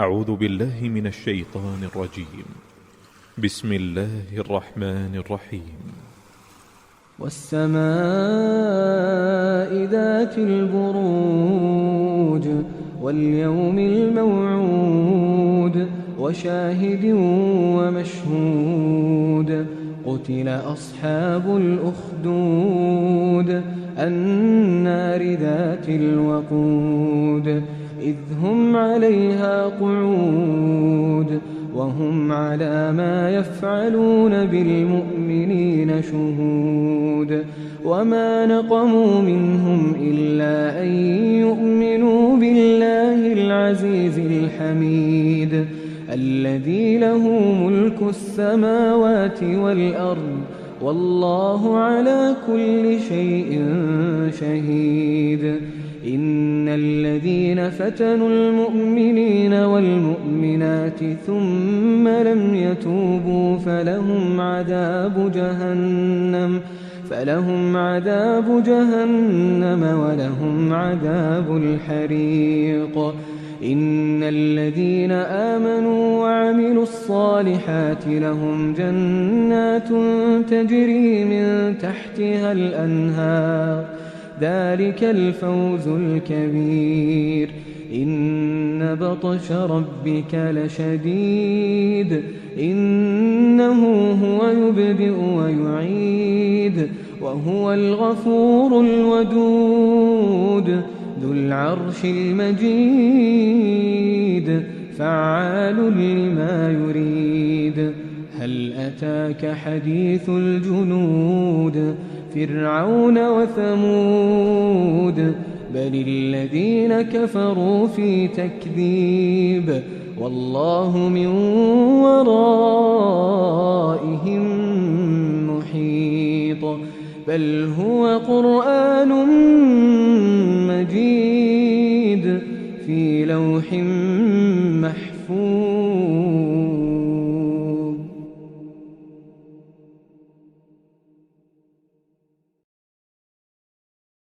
أعوذ بالله من الشيطان الرجيم. بسم الله الرحمن الرحيم. والسماء ذات البروج واليوم الموعود وشاهد ومشهود قتل أصحاب الأخدود النار ذات الوقود إذ هم عليها قعود وهم على ما يفعلون بالمؤمنين شهود وما نقموا منهم إلا أن يؤمنوا بالله العزيز الحميد الذي له ملك السماوات والأرض والله على كل شيء شهيد. إن الذين فتنوا المؤمنين والمؤمنات ثم لم يتوبوا فلهم عذاب جهنم ولهم عذاب الحريق. إن الذين آمنوا وعملوا الصالحات لهم جنات تجري من تحتها الأنهار ذلك الفوز الكبير. إن بطش ربك لشديد إنه هو يبدئ ويعيد وهو الغفور الودود ذو العرش المجيد فعال لما يريد. هل أتاك حديث الجنود فرعون وثمود بل الذين كفروا في تكذيب والله من ورائهم محيط. بل هو قرآن مجيد في لوح محفوظ.